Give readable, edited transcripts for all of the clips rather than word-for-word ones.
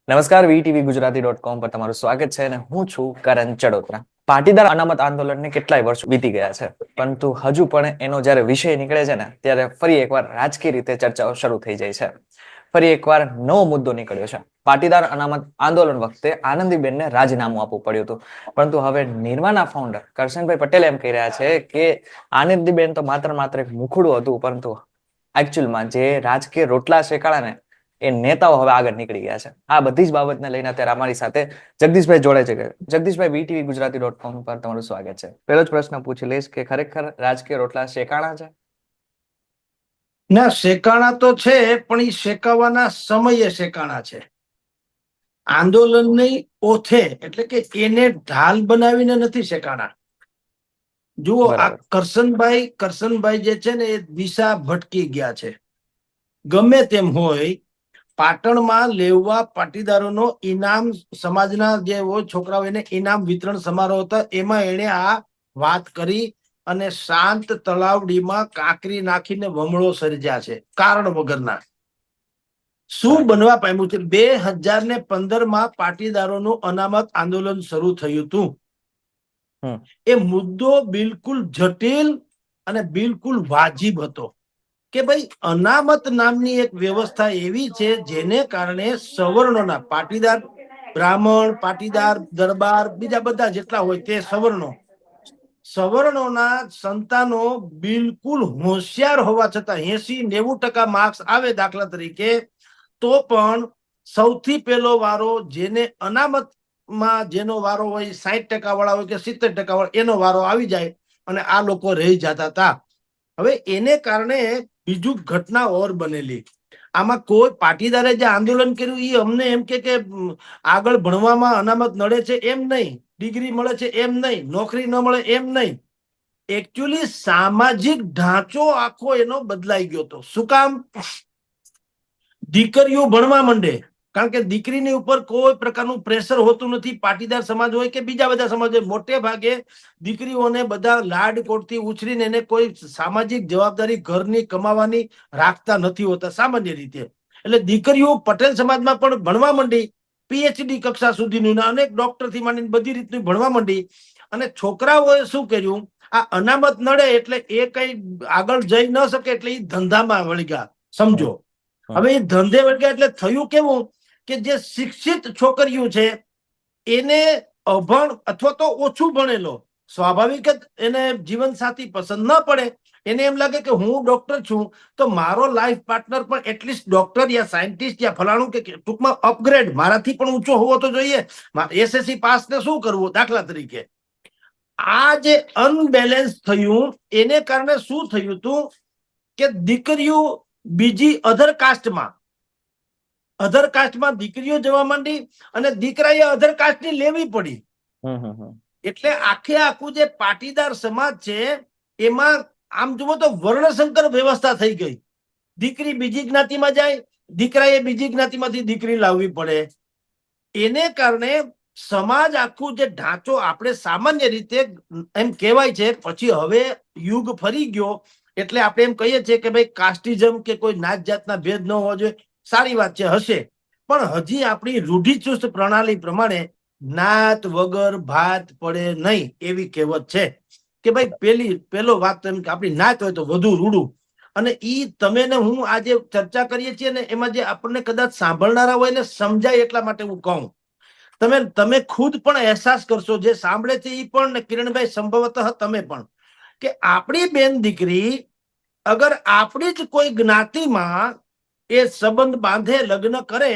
નમસ્કાર, વીટીવી ગુજરાતી.com પર તમારું સ્વાગત છે અને હું છું કરણ ચડોતરા. પાટીદાર અનામત આંદોલનને કેટલાય વર્ષો વીતી ગયા છે, પરંતુ હજુ પણ એનો જ્યારે વિષય નીકળે છે ને ત્યારે ફરી એકવાર રાજકીય રીતે ચર્ચાઓ શરૂ થઈ જાય છે. ફરી એકવાર નવો મુદ્દો નીકળ્યો છે. પાટીદાર અનામત આંદોલન વખતે આનંદીબેનને રાજીનામું આપવું પડ્યું હતું, પરંતુ હવે નિર્માના ફાઉન્ડર કરશનભાઈ પટેલ એમ કહી રહ્યા છે કે આનંદીબેન તો માત્ર એક મુખડું હતું, પરંતુ એકચ્યુઅલમાં જે રાજકીય રોટલા શેકાળા ને એ નેતાઓ હવે આગળ નીકળી ગયા છે. આ બધી જ બાબતને લઈને અત્યારે અમારી સાથે જગદીશભાઈ જોડે છે. જગદીશભાઈ, વીટીવી ગુજરાતી.com પર તમારું સ્વાગત છે. પહેલો જ પ્રશ્ન પૂછી લઈશ કે ખરેખર રાજકીય રોટલા શેકાણા છે? ના, શેકાણા તો છે, પણ એ શેકાવાના સમયે શેકાણા છે. આંદોલનની ઓથે એટલે કે એને ઢાલ બનાવીને નથી શેકાણા. જુઓ, આ કરશનભાઈ જે છે ને એ દિશા ભટકી ગયા છે. ગમે તેમ હોય, પાટણમાં લેવા પાટીદારોનો ઇનામ સમાજના જે હોય છોકરાઓ એને ઇનામ વિતરણ સમારોહ હતો, એમાં એને આ વાત કરી અને શાંત તલાવડીમાં કાંકરી નાખીને વમળો સર્જ્યા છે કારણ વગરના. શું બનવા પામ્યું છે? 2015 પાટીદારોનું અનામત આંદોલન શરૂ થયું હતું. એ મુદ્દો બિલકુલ જટિલ અને બિલકુલ વાજિબ હતો કે ભાઈ, અનામત નામની એક વ્યવસ્થા એવી છે જેને કારણે સવર્ણોના પાટીદાર, બ્રાહ્મણ, પાટીદાર, દરબાર, બીજા બધા જેટલા હોય તે સવર્ણોના સંતાનો બિલકુલ હોશિયાર હોવા છતાં 80-90% માર્ક્સ આવે દાખલા તરીકે, તો પણ સૌથી પહેલો વારો જેને અનામતમાં જેનો વારો હોય 60% વાળા હોય કે 70% વાળા, એનો વારો આવી જાય અને આ લોકો રહી જતા હતા. હવે એને કારણે બીજું ઘટના ઓર બનેલી. આમાં કોઈ પાટીદારે જે આંદોલન કર્યું એ અમને એમ કે આગળ ભણવામાં અનામત નડે છે એમ નહીં, ડિગ્રી મળે છે એમ નહીં, નોકરી ન મળે એમ નહીં. એકચ્યુઅલી સામાજિક ઢાંચો આખો એનો બદલાઈ ગયો હતો. શું કામ? દીકરીઓ ભણવા માંડે, કારણ કે દીકરીની ઉપર કોઈ પ્રકારનું પ્રેશર હોતું નથી. પાટીદાર સમાજ હોય કે બીજા બધા સમાજ હોય, મોટે ભાગે દીકરીઓને બધા લાડકોડથી ઉછરીને એને કોઈ સામાજિક જવાબદારી ઘરની કમાવાની રાખતા નથી હોતા સામાન્ય રીતે. એટલે દીકરીઓ પટેલ સમાજમાં પણ ભણવા માંડી, પીએચડી કક્ષા સુધીનું, અનેક ડોક્ટર થી માંડીને બધી રીતનું ભણવા માંડી. અને છોકરાઓએ શું કર્યું? આ અનામત નડે એટલે એ કઈ આગળ જઈ ન શકે, એટલે એ ધંધામાં વળી ગયા. સમજો, હવે એ ધંધે વળગ્યા એટલે થયું કેવું કે જે શિક્ષિત છોકરીઓ છે એને અભણ અથવા તો ઓછું ભણેલો, સ્વાભાવિક જ એને જીવનસાથી પસંદ ન પડે. એને એમ લાગે કે હું ડોક્ટર છું તો મારો લાઈફ પાર્ટનર પણ એટલીસ્ટ ડોક્ટર યા સાયન્ટિસ્ટ યા ફલાણું કે ટૂંકમાં અપગ્રેડ મારાથી પણ ઊંચો હોવો તો જોઈએ. એસએસસી પાસ ને શું કરવું દાખલા તરીકે. આ જે અનબેલેન્સ થયું એને કારણે શું થયું હતું કે દીકરીઓ બીજી અધર કાસ્ટમાં દીકરીઓ જવા માંડી અને દીકરાએ અધર કાસ્ટની લેવી પડી. એટલે આખું જે પાટીદાર સમાજ છે એમાં આમ જુઓ તો વર્ણસંકર વ્યવસ્થા થઈ ગઈ. દીકરી બીજી જ્ઞાતિમાં જાય, દીકરાએ બીજી જ્ઞાતિમાંથી દીકરી લાવવી પડે. એને કારણે સમાજ આખું જે ઢાંચો આપણે સામાન્ય રીતે એમ કહેવાય છે, પછી હવે યુગ ફરી ગયો એટલે આપણે એમ કહીએ છીએ કે ભાઈ કાસ્ટિઝમ કે કોઈ નાત જાતના ભેદ ન હોવો જોઈએ. સારી વાત છે, હશે, પણ હજી આપણી રૂઢિચુસ્ત પ્રણાલી પ્રમાણે નાત વગર ભાત પડે નહીં એવી કહેવત છે કે ભાઈ પેલો વાત તો એમ કે આપણી નાત હોય તો વધુ રૂડું. અને ઈ તમે ને હું આજે ચર્ચા કરીએ છીએ ને એમાં જે આપણને કદાચ સાંભળનારા હોય ને સમજાય એટલા માટે હું કહું. તમે ખુદ પણ અહેસાસ કરશો, જે સાંભળે છે એ પણ, ને કિરણભાઈ સંભવતઃ તમે પણ, કે આપણી બેન દીકરી અગર આપણી જ કોઈ જ્ઞાતિમાં એ સંબંધ બાંધે, લગ્ન કરે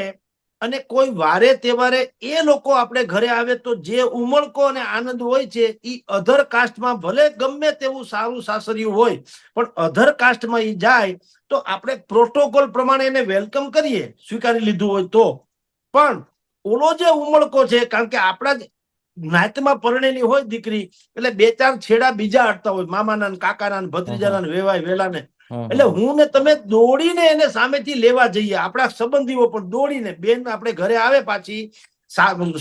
અને કોઈ વારે તહેવારે એ લોકો આપણે ઘરે આવે તો જે ઉમળકો અને આનંદ હોય છે એ અધર કાસ્ટમાં ભલે ગમે તેવું સારું સાસરિયું હોય, પણ અધર કાસ્ટમાં એ જાય તો આપણે પ્રોટોકોલ પ્રમાણે એને વેલકમ કરીએ, સ્વીકારી લીધું હોય તો. પણ ઓલો જે ઉમળકો છે, કારણ કે આપણા જ જ્ઞાતિમાં પરણેલી હોય દીકરી એટલે 2-4 છેડા બીજા અડતા હોય, મામાના, કાકાના, ભત્રીજાના, વેવાય વેલાને. એટલે હું ને તમે દોડીને એને સામેથી લેવા જઈએ, આપણા સંબંધીઓ પણ દોડીને. બેન આપણે ઘરે આવે પાછી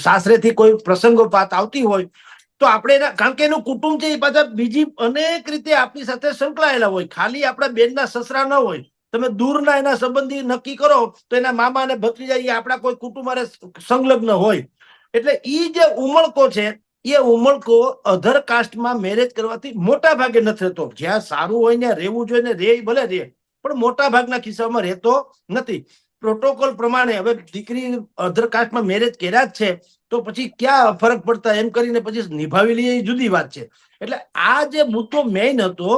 સાસરેથી કોઈ પ્રસંગોપાત આવતી હોય તો આપણે એના, કારણ કે એનું કુટુંબ છે એ પાછા બીજી અનેક રીતે આપણી સાથે સંકળાયેલા હોય, ખાલી આપણા બેનના સસરા ન હોય. તમે દૂરના એના સંબંધી નક્કી કરો તો એના મામા અને ભત્રીજા એ આપણા કોઈ કુટુંબ સંલગ્ન હોય. એટલે ઈ જે ઉમળકો છે એ ઉમળકો અધર કાસ્ટમાં મેરેજ કરવાથી મોટા ભાગે નથી થતો. જ્યાં સારું હોય ને રહેવું જોઈએ ને રે ભલે રે, પણ મોટા ભાગના કિસ્સામાં રહેતો નથી. પ્રોટોકોલ પ્રમાણે હવે દીકરી અધર કાસ્ટમાં મેરેજ કર્યા જ છે તો પછી ક્યાં ફરક પડતા એમ કરીને પછી નિભાવી લઈએ એ જુદી વાત છે. એટલે આ જે મુદ્દો મેઇન હતો,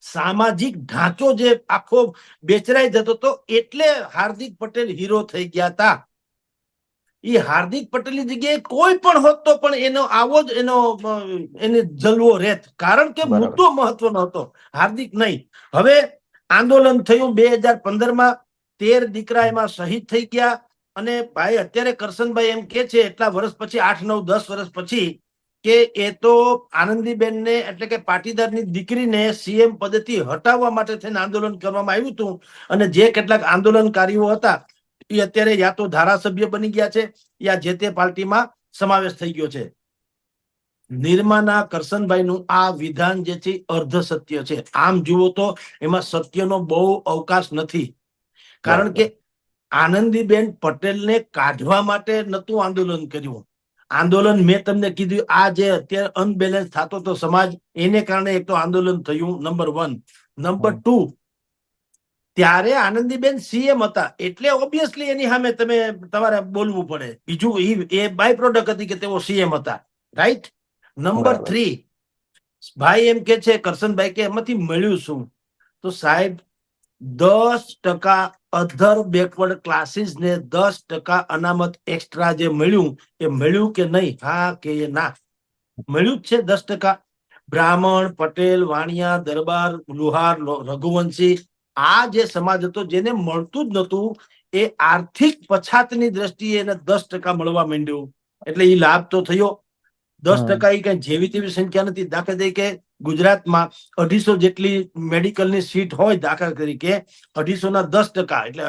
સામાજિક ઢાંચો જે આખો બેચરાઈ જતો હતો, એટલે હાર્દિક પટેલ હીરો થઈ ગયા હતા. એ હાર્દિક પટેલની જગ્યાએ કોઈ પણ હોત તો પણ એનો આવો જ એને જલવો રહેત, કારણ કે મુદ્દો મહત્વનો હતો, હાર્દિક નહીં. હવે આંદોલન થયું 2015માં, 13 દીકરા એમાં શહીદ થઈ ગયા. અને ભાઈ અત્યારે કરશનભાઈ એમ કે છે એટલા વર્ષ પછી, 8, 9, 10 વર્ષ પછી, કે એ તો આનંદીબેનને એટલે કે પાટીદારની દીકરીને સીએમ પદેથી હટાવવા માટે થઈને આંદોલન કરવામાં આવ્યું હતું. અને જે કેટલાક આંદોલનકારીઓ હતા એ અત્યારે યા તો ધારાસભ્ય બની ગયા છે યા જે તે પાર્ટીમાં સમાવેશ થઈ ગયો છે. નિર્માના કરશનભાઈનું આ વિધાન જે છે અર્ધ સત્ય છે. આમ જુઓ તો એમાં સત્યનો બહુ અવકાશ નથી, કારણ કે આનંદીબેન પટેલને કાઢવા માટે નતું આંદોલન કર્યું. આંદોલન મેં તમને કીધું, આ જે અત્યારે અનબેલેન્સ થતો તો સમાજ, એને કારણે એક તો આંદોલન થયું, નંબર 1. નંબર 2, ત્યારે આનંદીબેન સીએમ હતા એટલે ઓબ્વિયસલી એની સામે તમારે બોલવું પડે. બીજું એ બાય પ્રોડક્ટ હતી કે તેઓ સીએમ હતા, રાઈટ. નંબર 3, ભાઈ એમ કે છે, કરશનભાઈ કે એમાંથી મળ્યું શું? તો સાહેબ 10% અધર બેકવર્ડ ક્લાસીસ ને 10% અનામત એક્સ્ટ્રા જે મળ્યું, એ મળ્યું કે નહીં? હા કે ના? મળ્યું જ છે 10%. બ્રાહ્મણ, પટેલ, વાણિયા, દરબાર, લુહાર, રઘુવંશી, આ જે સમાજ હતો જેને મળતું જ નતું, એ આર્થિક પછાતની દ્રષ્ટિએ એને 10% મળવા માંડ્યું. એટલે એ લાભ તો થયો. 10% એ કઈ જેવી તેવી સંખ્યા નથી. દાખલા તરીકે ગુજરાતમાં 250 જેટલી મેડિકલની સીટ હોય, દાખલા તરીકે 250 ના 10%, એટલે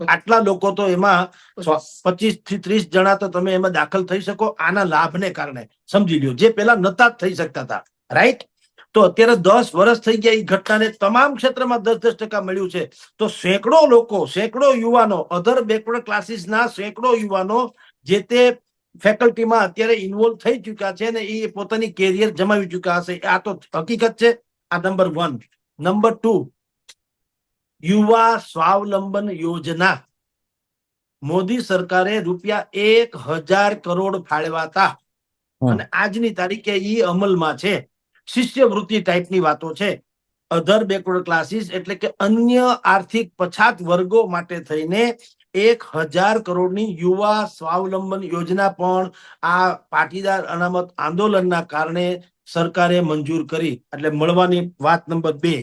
આટલા લોકો તો એમાં 25 થી 30 જણા તો તમે એમાં દાખલ થઈ શકો આના લાભને કારણે. સમજી લ્યો, જે પેલા નતા થઈ શકતા હતા, રાઈટ. તો અત્યારે 10 વર્ષ થઈ ગયા એ ઘટનાને, તમામ ક્ષેત્રમાં 10% મળ્યું છે. તો સેંકડો લોકો, સેંકડો યુવાનો, અધર બેકવર્ડ ક્લાસીસના સેંકડો યુવાનો જે તે ફેકલ્ટીમાં અત્યારે ઇન્વોલ્વ થઈ ચુક્યા છે ને એ પોતાની કેરિયર જમાવી ચુક્યા હશે. આ તો હકીકત છે. આ નંબર 1. નંબર 2, યુવા સ્વાવલંબન યોજના. મોદી સરકારે ₹1,000 કરોડ ફાળવ્યા હતા અને આજની તારીખે એ અમલમાં છે. શિષ્યવૃત્તિ ટાઈપની વાતો છે. અધર બેકવર્ડ ક્લાસીસ એટલે કે અન્ય આર્થિક પછાત વર્ગો માટે થઈને 1,000 કરોડની યુવા સ્વાવલંબન યોજના પણ આ પાટીદાર અનામત આંદોલનના કારણે સરકારે મંજૂર કરી. એટલે મળવાની વાત નંબર 2.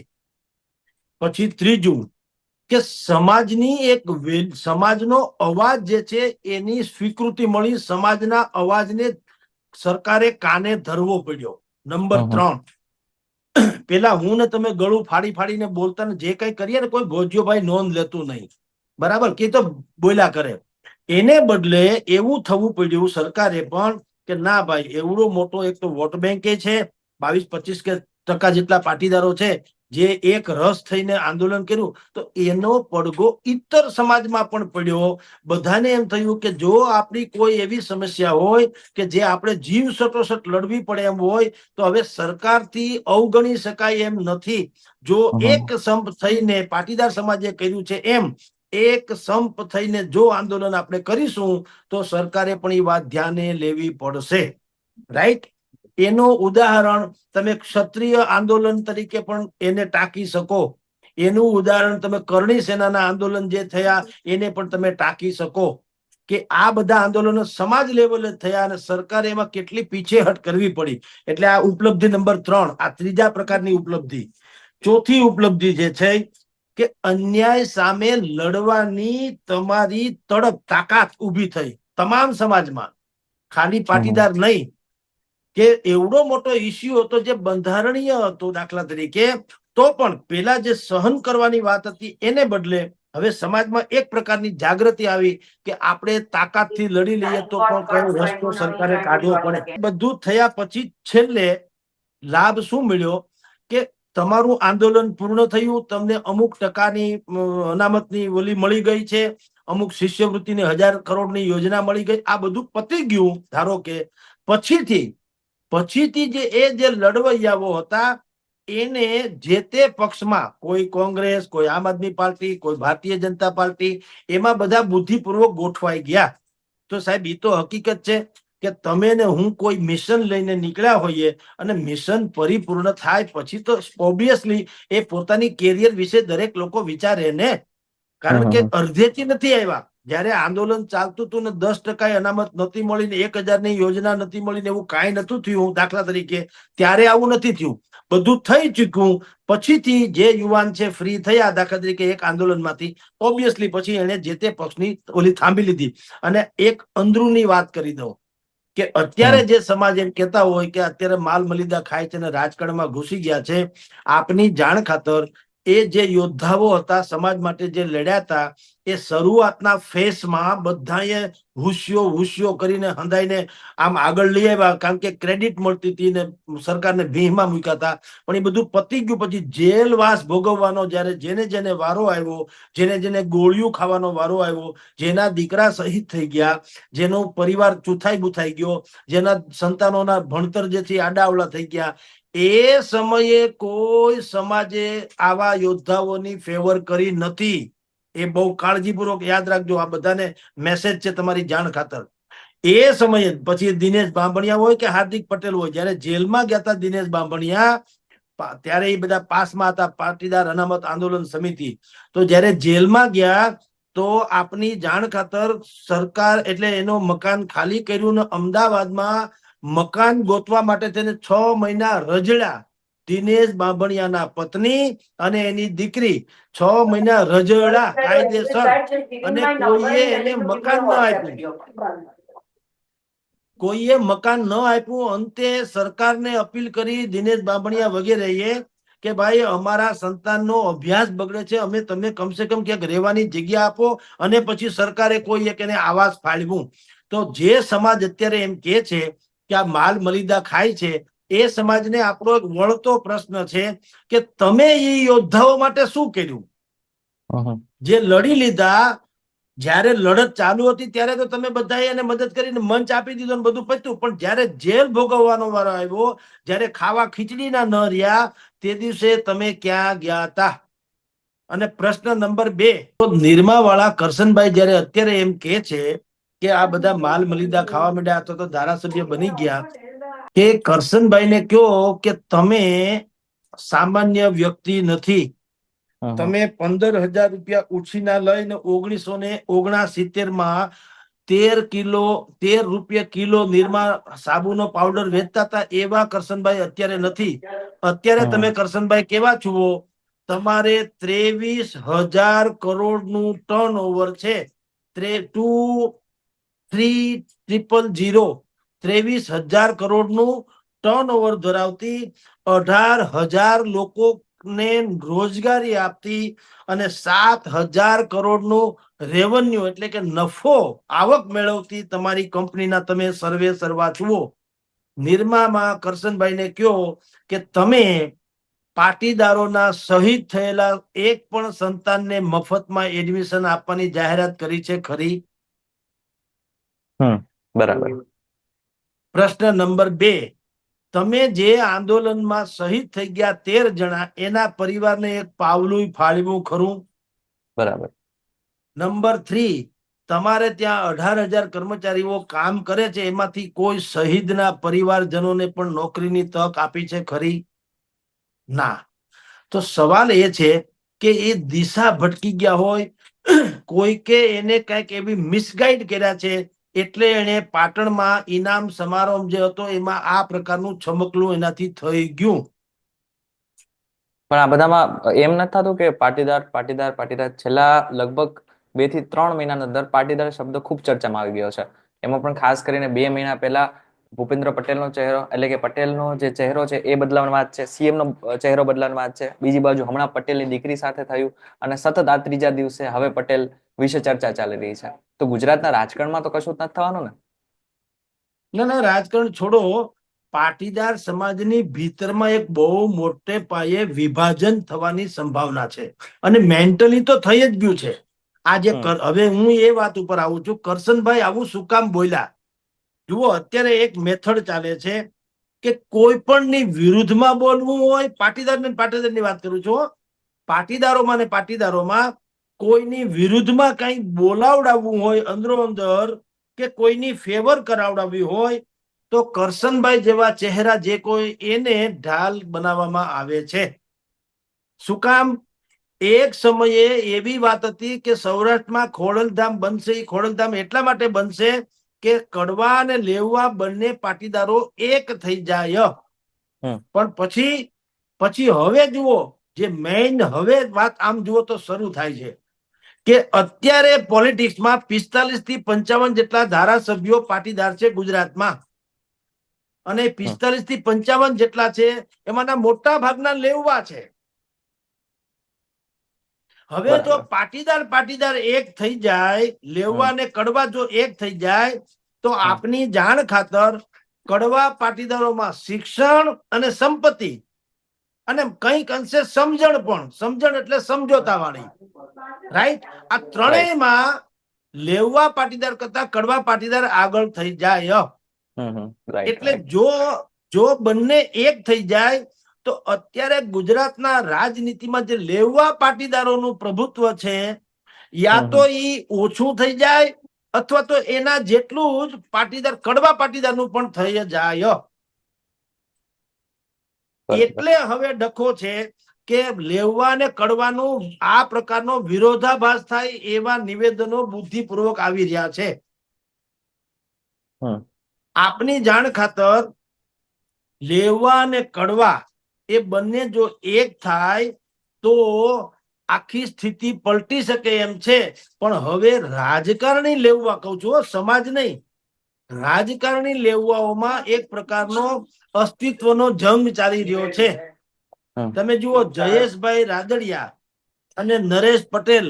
પછી ત્રીજું, કે સમાજનો અવાજ જે છે એની સ્વીકૃતિ મળી, સમાજના અવાજને સરકારે કાને ધરવો પડ્યો. નંબર 3, પેલા હું ને તમે ગળું ફાડી ફાડીને બોલતા ને જે કઈ કરીએ ને, કોઈ ભોજ્યોભાઈ નોંધ લેતું નહીં, બરાબર, કે તો બોલ્યા કરે. એને બદલે એવું થવું પડ્યું સરકારે પણ કે ના ભાઈ, એવડો મોટો એક તો વોટ બેંક છે, 22-25% જેટલા પાટીદારો છે જે એક રસ થઈને આંદોલન કર્યું, તો એનો પડઘો ઇતર સમાજમાં પણ પડ્યો. બધાને એમ થયું કે જો આપણી કોઈ એવી સમસ્યા હોય કે જે આપણે જીવ સટોસટ લડવી પડે એમ હોય, તો હવે સરકારથી અવગણી શકાય એમ નથી. જો એક સંપ થઈને પાટીદાર સમાજે કર્યું છે એમ એક સંપ થઈને જો આંદોલન આપણે કરીશું તો સરકારે પણ એ વાત ધ્યાને લેવી પડશે, રાઈટ. એનું ઉદાહરણ તમે ક્ષત્રિય આંદોલન તરીકે પણ એને ટાંકી શકો. એનું ઉદાહરણ તમે કરણી સેનાના આંદોલન જે થયા એને પણ તમે ટાંકી શકો. કે આ બધા આંદોલનો સમાજ લેવલે થયા અને સરકારે એમાં કેટલી પીછેહટ કરવી પડી. એટલે આ ઉપલબ્ધિ નંબર 3, આ ત્રીજા પ્રકારની ઉપલબ્ધિ. ચોથી ઉપલબ્ધિ જે છે કે અન્યાય સામે લડવાની તમારી તડપ તાકાત ઊભી થઈ તમામ સમાજમાં, ખાલી પાટીદાર નહીં. કે એવડો મોટો ઇસ્યુ હતો જે બંધારણીય હતો દાખલા તરીકે, તો પણ પેલા જે સહન કરવાની વાત હતી એને બદલે હવે સમાજમાં એક પ્રકારની જાગૃતિ આવી કે આપણે તાકાતથી લડી લઈએ તો પણ કયો રસ્તો સરકારે કાઢવો પડે. બધું થયા પછી છેલ્લે લાભ શું મળ્યો કે તમારું આંદોલન પૂર્ણ થયું, તમને અમુક ટકાની અનામતની ઓલી મળી ગઈ છે, અમુક શિષ્યવૃત્તિની 1000 કરોડની યોજના મળી ગઈ, આ બધું પતી ગયું. ધારો કે પછીથી જે લડવૈયાઓ હતા એને જે તે પક્ષમાં કોઈ કોંગ્રેસ, કોઈ આમ આદમી પાર્ટી, કોઈ ભારતીય જનતા પાર્ટી, એમાં બધા બુદ્ધિપૂર્વક ગોઠવાઈ ગયા. તો સાહેબ એ તો હકીકત છે કે તમે ને હું કોઈ મિશન લઈને નીકળ્યા હોઈએ અને મિશન પરિપૂર્ણ થાય પછી તો ઓબ્વિયસલી એ પોતાની કેરિયર વિશે દરેક લોકો વિચારે ને. કારણ કે અડધેથી નથી આવ્યા. જયારે આંદોલન ચાલતું હતું ને 10% અનામત નથી મળી ને 1000 ની યોજના નથી મળી ને એવું કાંઈ નતું થયું દાખલા તરીકે, ત્યારે આવું નથી થયું. બધું થઈ ચૂક્યું પછીથી જે યુવાન છે ફ્રી થયા દાખલા તરીકે એક આંદોલનમાંથી, ઓબ્વિયસલી પછી એને જે તે પક્ષની ઓલી થાંભી લીધી. અને એક અંદરૂની વાત કરી દઉં કે અત્યારે જે સમાજ એમ કહેતા હોય કે અત્યારે માલ મલિદા ખાય છે અને રાજકારણમાં ઘૂસી ગયા છે, આપની જાણ ખાતર એ જે યોદ્ધાઓ હતા સમાજ માટે જે લડ્યા હતા એ શરૂઆતના ફેસમાં બધાએ હુશિયો કરીને હંધાઈને આમ આગળ લઈ આવ્યા, કારણ કે ક્રેડિટ મળતી હતી ને સરકારને ભીહમાં મૂક્યા હતા. પણ એ બધું પતી ગયું પછી જેલવાસ ભોગવવાનો જયારે જેને જેને વારો આવ્યો, જેને ગોળીઓ ખાવાનો વારો આવ્યો, જેના દીકરા શહીદ થઈ ગયા, જેનો પરિવાર ચૂથાઈ બુથાઈ ગયો, જેના સંતાનોના ભણતર જેથી આડાવડા થઈ ગયા, એ સમયે કોઈ સમાજે આવા યોદ્ધાઓની ફેવર કરી નથી. એ બહુ કાળજીપૂર્વક યાદ રાખજો. આ બધાને મેસેજ છે તમારી જાણ ખાતર. એ સમયે પછી દિનેશ બાંભણિયા હોય કે હાર્દિક પટેલ હોય, જયારે જેલમાં ગયા હતા દિનેશ બાંભણિયા, ત્યારે એ બધા પાસમાં હતા પાટીદાર અનામત આંદોલન સમિતિ. તો જયારે જેલમાં ગયા તો આપની જાણ ખાતર સરકાર એટલે એનો મકાન ખાલી કર્યું ને અમદાવાદમાં મકાન ગોતવા માટે તેને 6 મહિના રજડ્યા. દિનેશ બાંભણિયાના પત્ની અને એની દીકરી 6 મહિના રજડા કાયદેસર, અને કોઈએ એને મકાન ન આપ્યું. અંતે સરકારને અપીલ કરી દિનેશ બાંભણિયા વગેરેએ કે ભાઈ અમારા સંતાનનો અભ્યાસ બગડે છે, અમે તમને કમસે કમ ક્યાંક રહેવાની જગ્યા આપો, અને પછી સરકારે કોઈ એક એને આવાસ ફાળવ્યું. તો જે સમાજ અત્યારે એમ કે છે કે આ માલ મલિદા ખાય છે, એ સમાજને આપણો એક વળતો પ્રશ્ન છે કે તમે એ યોદ્ધાઓ માટે શું કર્યું? જે લડી લીધા, જયારે લડત ચાલુ હતી ત્યારે તો તમે બધાએ એને મદદ કરીને મંચ આપી દીધો ને બધું પત્યું, પણ જયારે જેલ ભોગવવાનો વારો આવ્યો, જયારે ખાવા ખીચડીના ન રહ્યા, તે દિવસે તમે ક્યાં ગયા હતા? અને પ્રશ્ન નંબર 2, તો નિરમાવાળા કરશનભાઈ જયારે અત્યારે એમ કે છે કે આ બધા માલ મલિદા ખાવા માંડ્યા તો ધારાસભ્ય બની ગયા, કે કરશનભાઈને કહો કે તમે સામાન્ય વ્યક્તિ નથી. તમે 15,000 રૂપિયા ઉછીના લઈને 1969 13 રૂપિયા કિલો નિરમા સાબુનો પાવડર વેચતા હતા. એવા કરશનભાઈ અત્યારે નથી. અત્યારે તમે કરશનભાઈ કેવા છુઓ? તમારે 23,000 કરોડનું ટર્ન ઓવર છે. 23,000 23,000 કરોડનું ટર્ન ઓવર ધરાવતી, 18,000 લોકોને રોજગારી આપતી અને 7,000 કરોડનું રેવન્યુ એટલે કે નફો આવક મેળવતી તમારી કંપનીના તમે સર્વે સર્વા છુઓ. નિરમામાં કરશનભાઈને કહો કે તમે પાટીદારોના શહીદ થયેલા એક પણ સંતાનને મફતમાં એડમિશન આપવાની જાહેરાત કરી છે ખરી? બરાબર. પ્રશ્ન નંબર 2, તમે જે આંદોલનમાં શહીદ થઈ ગયા 13 જણા, એના પરિવારને એક પાવલું ફાળવ્યું ખરું? બરાબર. નંબર 3, તમારે ત્યાં 18,000 કર્મચારીઓ કામ કરે છે, એમાંથી કોઈ શહીદના પરિવારજનોને પણ નોકરીની તક આપી છે ખરી? ના. તો સવાલ એ છે કે એ દિશા ભટકી ગયા હોય, કોઈકે એને કઈક એવી મિસગાઈડ કર્યા છે, એટલે એને પાટણમાં ઇનામ સમારોહ જે હતો એમાં આ પ્રકારનું છમકલું એનાથી થઈ ગયું. પણ આ બધામાં એમ નથી થતું કે પાટીદાર પાટીદાર પાટીદાર છેલ્લા લગભગ 2 થી 3 મહિનાના અંદર પાટીદાર શબ્દ ખૂબ ચર્ચામાં આવી ગયો છે. એમાં પણ ખાસ કરીને 2 મહિના પહેલા ભૂપેન્દ્ર પટેલનો ચહેરો એટલે કે પટેલનો જે ચહેરો છે એ બદલાવાની વાત છે, સીએમ નો ચહેરો બદલાવાની વાત છે. બીજી બાજુ હમણાં પટેલની દીકરી સાથે થયું અને સતત આ ત્રીજા દિવસે હવે પટેલ વિશે ચર્ચા ચાલી રહી છે. તો ગુજરાતના રાજકારણમાં તો કશું જ નથી થવાનું ને? ના રાજકારણ છોડો, પાટીદાર સમાજની ભીતરમાં એક બહુ મોટે પાયે વિભાજન થવાની સંભાવના છે, અને મેન્ટલી તો થઈ જ ગયું છે. આજે હવે હું એ વાત ઉપર આવું છું, કરશનભાઈ આવું શું કામ બોલ્યા? જુઓ, અત્યારે એક મેથડ ચાલે છે કે કોઈ પણની વિરુદ્ધમાં બોલવું હોય, પાટીદારની વાત કરું છું, પાટીદારોમાં ને પાટીદારોમાં કોઈની વિરુદ્ધમાં કંઈ બોલાવડાવવું હોય અંદરો અંદર, કે કોઈની ફેવર કરાવડાવવી હોય, તો કરશનભાઈ જેવા ચહેરા જે કોઈ એને ઢાલ બનાવવામાં આવે છે. શું કામ? એક સમયે એવી વાત હતી કે સૌરાષ્ટ્રમાં ખોડલધામ બનશે. ખોડલધામ એટલા માટે બનશે કે કડવા અને લેવા બંને પાટીદારો એક થઈ જાય. પણ પછી હવે જુઓ, જે મેઇન હવે વાત આમ જુઓ તો શરૂ થાય છે કે અત્યારે પોલિટિક્સમાં 45 થી 55 જેટલા ધારાસભ્યો પાટીદાર છે ગુજરાતમાં, અને 45 થી 55 જેટલા છે એમાંના મોટા ભાગના લેવા છે. હવે જો પાટીદાર એક થઈ જાય, લેવા ને કડવા જો એક થઈ જાય, તો આપની જાણ ખાતર કડવા પાટીદારોમાં શિક્ષણ અને સંપત્તિ અને કંઈક અંશે સમજણ એટલે સમજોતા વાળી, રાઈટ, આ ત્રણેયમાં લેવા પાટીદાર કરતા કડવા પાટીદાર આગળ થઈ જાય. એટલે જો બંને એક થઈ જાય તો અત્યારે ગુજરાતના રાજનીતિમાં જે લેવા પાટીદારોનું પ્રભુત્વ છે, યા તો ઈ ઓછું થઈ જાય અથવા તો એના જેટલું જ કડવા પાટીદારનું પણ થઈ જાય. એટલે હવે ડખો છે કે લેવા ને કડવાનું આ પ્રકારનો વિરોધાભાસ થાય એવા નિવેદનો બુદ્ધિપૂર્વક આવી રહ્યા છે. આપની જાણ ખાતર લેવા ને કડવા એ બંને જો એક થાય તો આખી સ્થિતિ પલટી શકે એમ છે. પણ હવે રાજકારણી લેવા, કહું છું, સમાજ નહીં, રાજકારણી લેવાઓમાં એક પ્રકારનો અસ્તિત્વનો જંગ ચાલી રહ્યો છે. તમે જુઓ, જયેશભાઈ રાદડિયા અને નરેશ પટેલ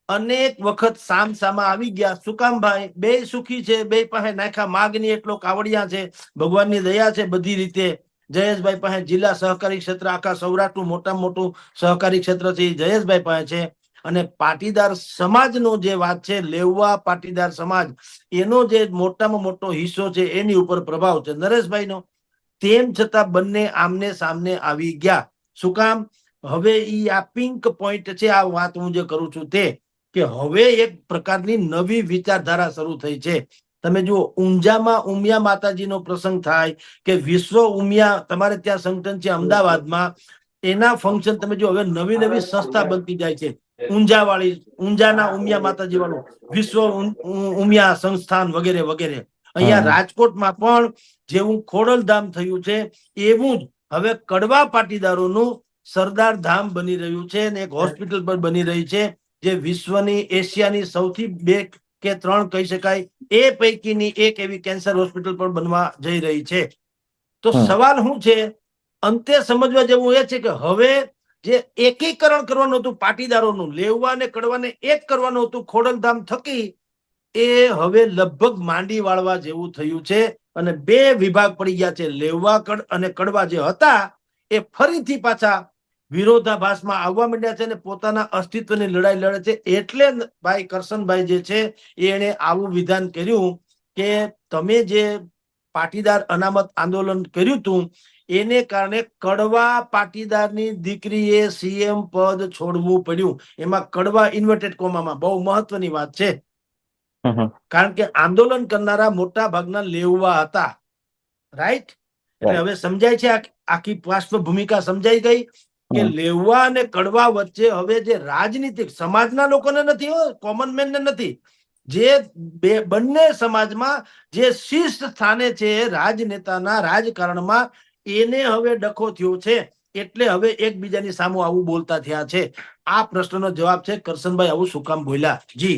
અનેક વખત સામસામા આવી ગયા. શું કામ ભાઈ? બે સુખી છે, બે પાસે નાખા માગની એટલો કાવડિયા છે, ભગવાનની દયા છે બધી રીતે. જયેશભાઈ પાસે જિલ્લા સહકારી ક્ષેત્ર, આખા સૌરાષ્ટ્રનું મોટામાં મોટું સહકારી ક્ષેત્ર છે, જયેશભાઈ પાસે છે. અને પાટીદાર સમાજનો જે વાત છે, લેવા પાટીદાર સમાજ, એનો જે મોટામાં મોટો હિસ્સો છે, એની ઉપર પ્રભાવ છે નરેશભાઈનો. તેમ છતાં બંને આમને સામને આવી ગયા. શું કામ? હવે ઈ આ પિંક પોઈન્ટ છે, આ વાત હું જે કરું છું તે, કે હવે એક પ્રકારની નવી વિચારધારા શરૂ થઈ છે. તમે જુઓ, ઊંઝામાં ઉમિયા માતાજીનો પ્રસંગ થાય, કે વિશ્વ ઉમિયા તમારે ત્યાં સંગઠન છે અમદાવાદમાં, એના ફંક્શન તમે જો, હવે નવી નવી સંસ્થા બનતી જાય છે. ઊંઝાના ઉમિયા માતાજી વાળું વિશ્વ ઉમિયા સંસ્થાન વગેરે વગેરે. અહીંયા રાજકોટમાં પણ જેવું ખોડલધામ થયું છે, એવું જ હવે કડવા પાટીદારોનું સરદાર ધામ બની રહ્યું છે, અને એક હોસ્પિટલ પણ બની રહી છે, જે વિશ્વની, એશિયાની સૌથી 2 કે 3 કહી શકાય એ પૈકીની એક એવી કેન્સર હોસ્પિટલ પણ બનવા જઈ રહી છે. તો સવાલ શું છે? અંતે સમજવા જેવું એ છે કે હવે જે એકીકરણ કરવાનું હતું પાટીદારોનું, લેવા અને કડવાને એક કરવાનું હતું ખોડલધામ થકી, એ હવે લગભગ માંડી વાળવા જેવું થયું છે. અને 2 વિભાગ પડી ગયા છે. લેવા અને કડવા જે હતા એ ફરીથી પાછા વિરોધાભાસમાં આવવા માંડ્યા છે અને પોતાના અસ્તિત્વની લડાઈ લડે છે. એટલે ભાઈ કરશનભાઈ જે છે એને આવું વિધાન કર્યું કે તમે જે પાટીદાર અનામત આંદોલન કર્યું હતું, એને કારણે કડવા પાટીદારની દીકરીએ સીએમ પદ છોડવું પડ્યું. એમાં કડવા ઇન્વર્ટેડ કોમામાં, બહુ મહત્વની વાત છે, કારણ કે આંદોલન કરનારા મોટા ભાગના લેવા હતા, રાઈટ. એટલે હવે સમજાય છે, આખી પાર્શ્વભૂમિકા સમજાઈ ગઈ કે લેવા અને કડવા વચ્ચે હવે જે રાજનીતિક, સમાજના લોકોને નથી, કોમન મેનને નથી, જે બંને સમાજમાં જે શીર્ષ સ્થાને છે રાજનેતાના રાજકારણમાં, એને હવે ડખો થયો છે. એટલે હવે એકબીજાની સામે આવું બોલતા થયા છે. આ પ્રશ્નનો જવાબ છે કરશનભાઈ આવું શું કામ બોલ્યા. જી,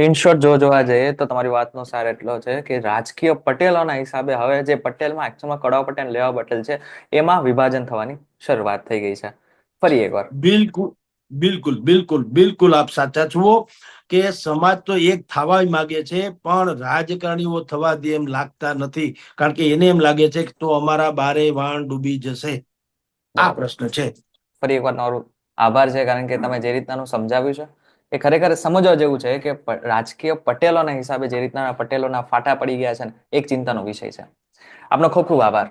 ઇન શોર્ટ જો જોવા જઈએ તો તમારી વાતનો સાર એટલો છે કે રાજકીય પટેલોના હિસાબે હવે જે પટેલમાં એકચ્યુઅલમાં કડવા પટેલ લેવા પટેલ છે, એમાં વિભાજન થવાની શરૂઆત થઈ ગઈ છે ફરી એકવાર. બિલકુલ બિલકુલ બિલકુલ બિલકુલ આપ સાચા છો કે સમાજ તો એક થવા માંગે છે, પણ રાજકારણીઓ થવા દે એમ લાગતા નથી, કારણ કે એને એમ લાગે છે કે તો અમારા બારે વાણ ડૂબી જશે. આ બરાબર. પ્રશ્ન છે. ફરી એકવાર તમારો આભાર છે, કારણ કે તમે જે રીતનાનું સમજાવ્યું છે એ ખરેખર સમજવા જેવું છે કે રાજકીય પટેલોના હિસાબે જે રીતના પટેલોના ફાટા પડી ગયા છે ને એક ચિંતાનો વિષય છે. આપનો ખૂબ ખૂબ આભાર.